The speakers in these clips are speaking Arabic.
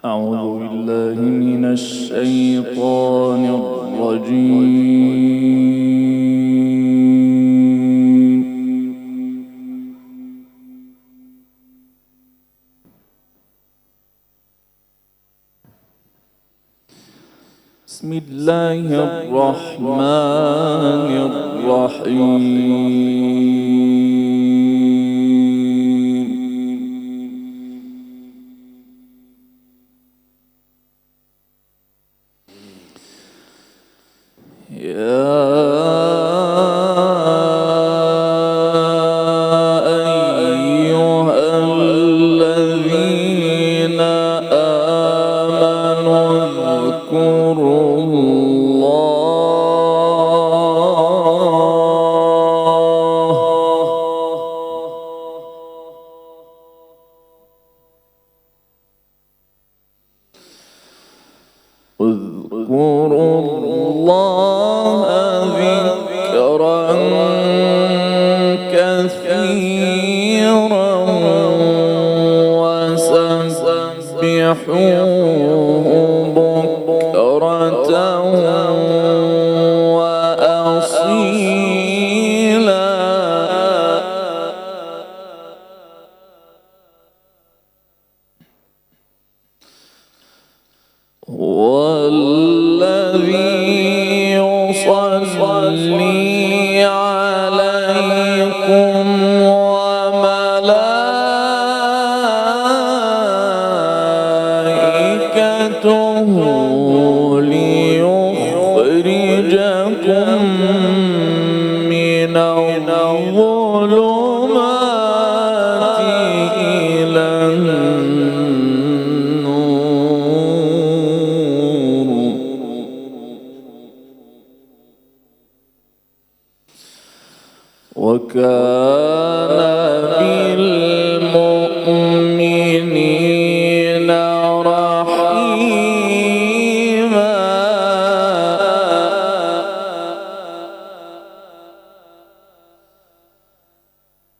أعوذ بالله من الشيطان الرجيم. بسم الله الرحمن الرحيم. يا أيها الذين آمنوا اذكروا ذكرا كثيرا وسبحوه بكرة وأصيلا. والذي يصلي عليكم وملائكته ليخرجكم من الظلمات إلى وكان بالمؤمنين رحيما.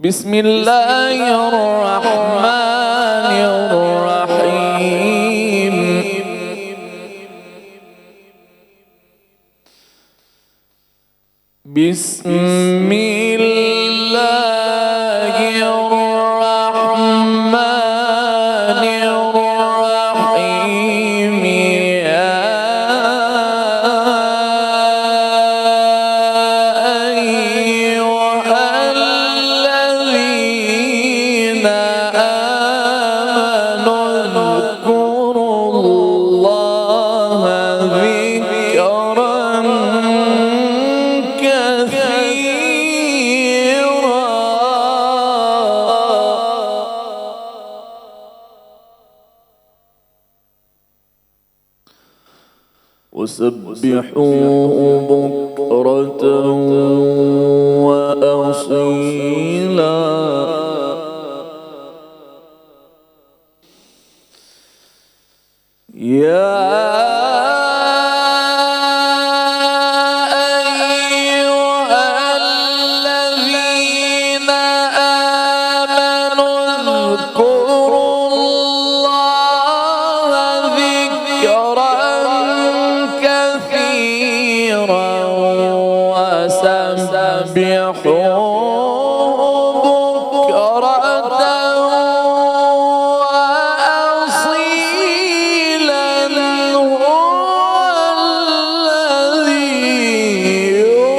بسم الله الرحمن الرحيم. بسم الله الرحمن الرحيم. يا أيها الذين آمنوا اذكروا الله ذكرا وسبحوه بكرة وأصيلا. سبحوه بكرة وأصيلا. هو الذي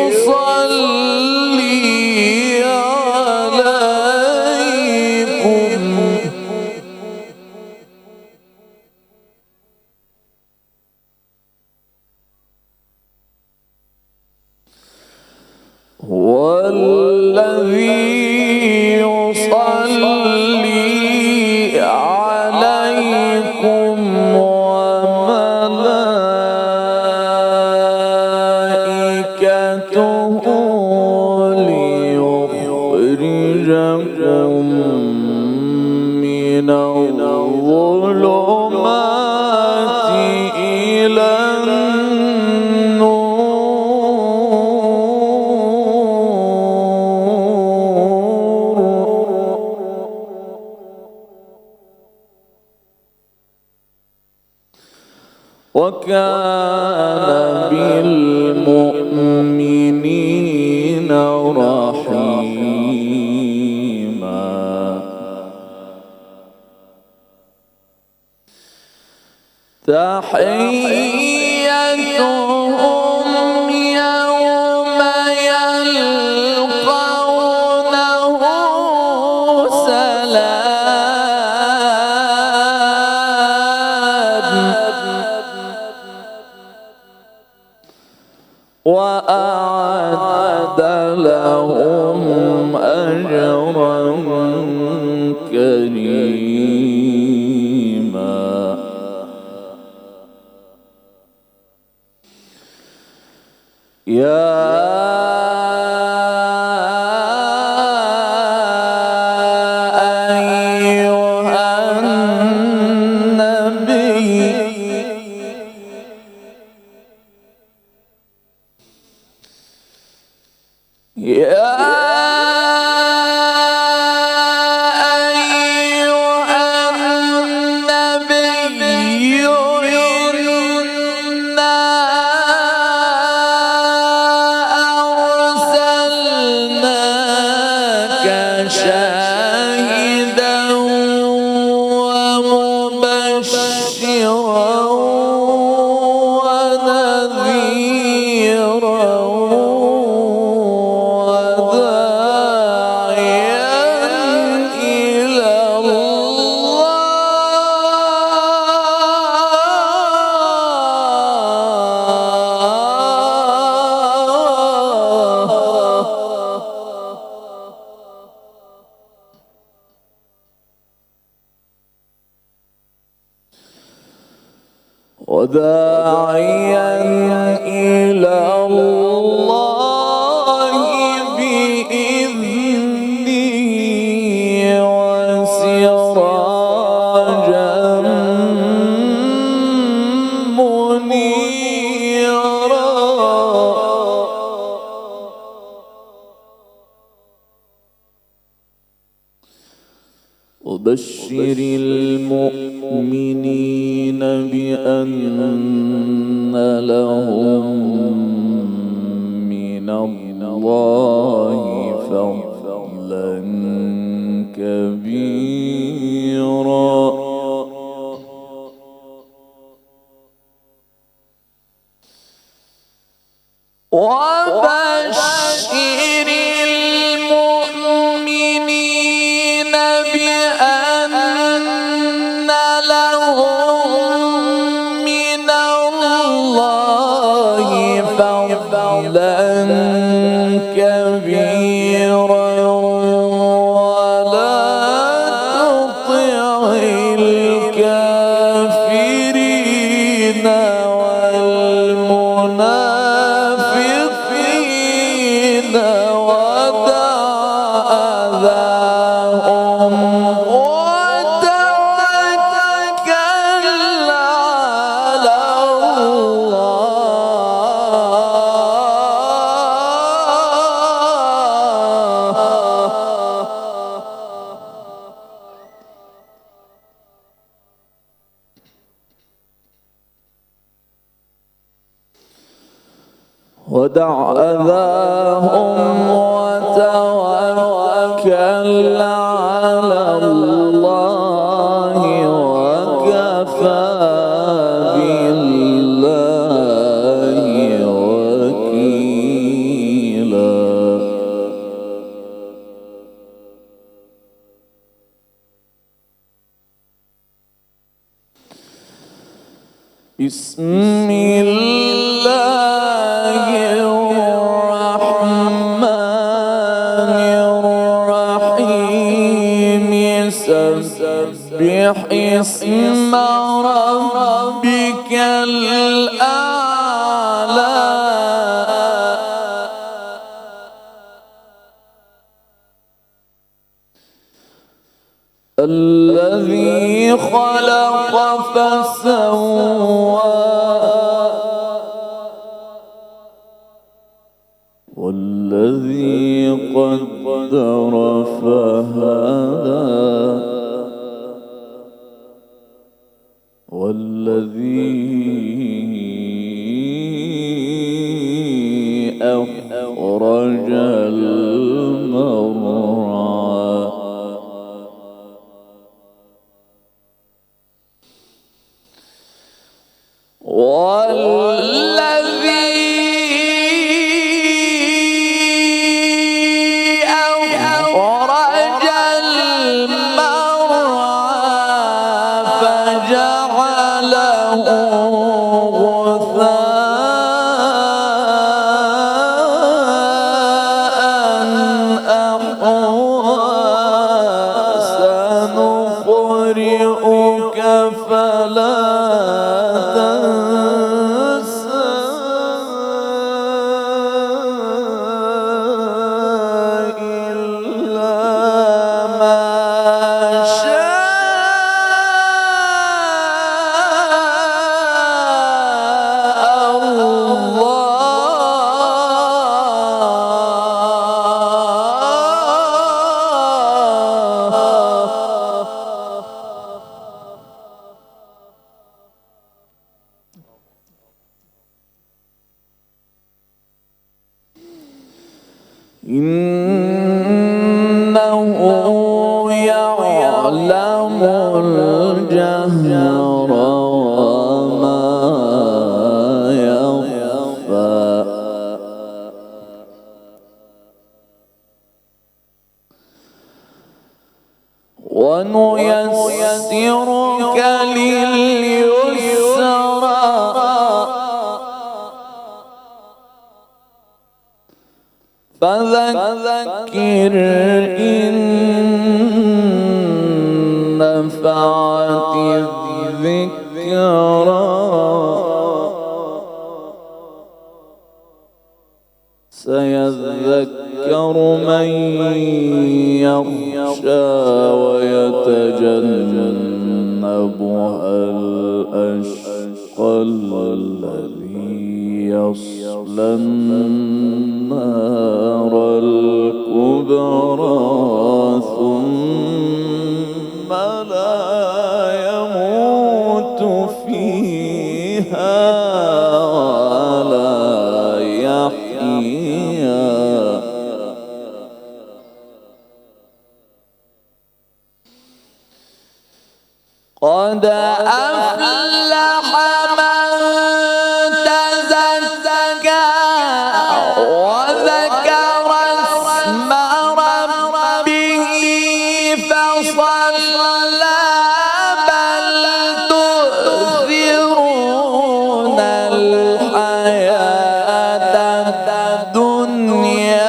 يصلي عليكم والذي وكان بالمؤمنين رحيما. تحيتهم يوم يلقونه سلام وأعد لهم أجرا كريما. يا أيها النبي شاهدا ومبشرا ونذيرا وداعيا إلى الله بإذنه وسراجا منيرا. وبشر المؤمنين بأن لهم من الله فضلا كبيرا. وبشر المؤمنين بأن لهم من الله فضلا كبيرا. ولا تطع الكافرين والمنافقين ودع أذاهم وتوكل على ودع أذاهم وتوكل على الله وكفى بالله وكيلا. بسم الله الرحمن الرحيم. سبح اسم ربك الأعلى. الذي خلق فسوى والذي قدر فهدى والذي أخرج المرعى إنه يعلم الجهر وما يخفى ونيسرك لليسرى فذكر إن نفعت الذكرى سيذكر من يخشى ويتجنبها الأشقى الذي يصلى النار الكبرى ثم لا يموت فيها ولا يحيا قد أفلح من تزكى وذكر اسم ربه فصلى بل تؤثرون الحياة الدنيا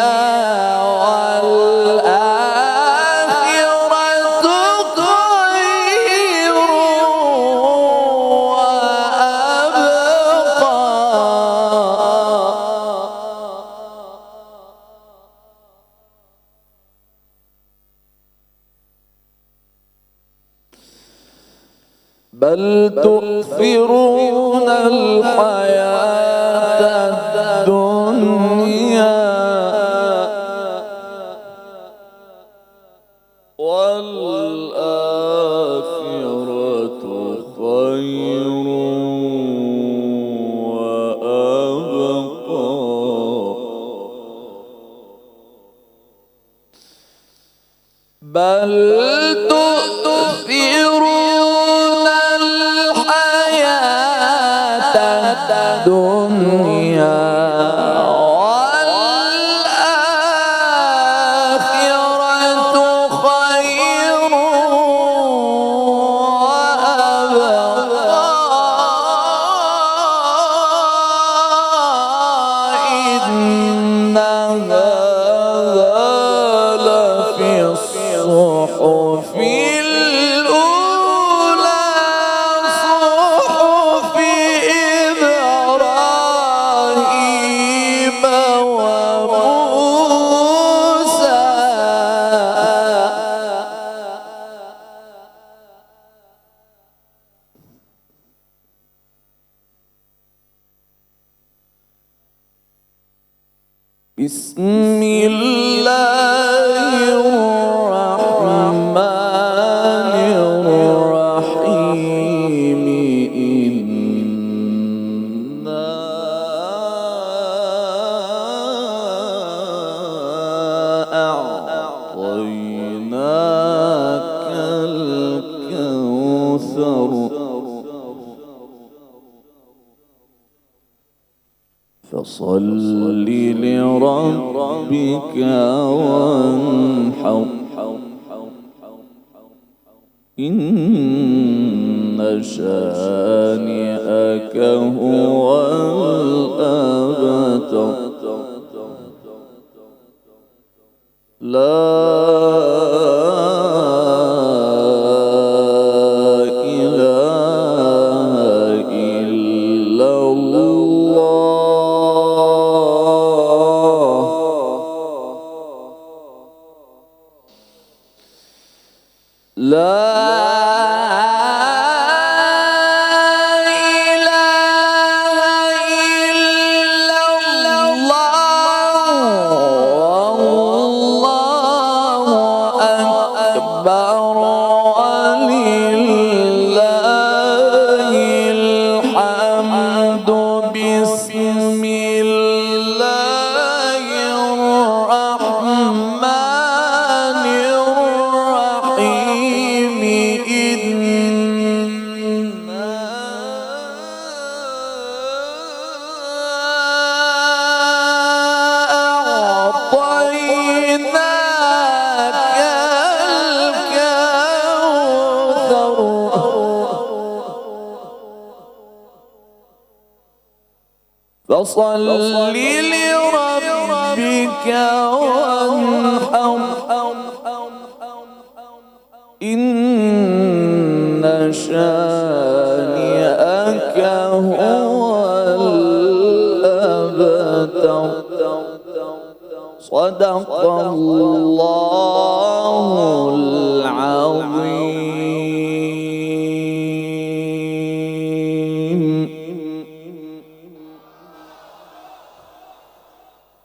بل تؤثرون الحياة الدنيا والآخرة خير وأبقى بل تؤثرون الحياة الدنيا والآخرة خير وأبقى إن هذا لفي الصحف الأولى صحف إبراهيم وموسى بسم الله الرحمن الرحيم فصل لربك وانحر إن شانئك هو الأبتر لا إله إلا الله لا فصل لربك وانحر إن شانئك هو الأبتر صدق الله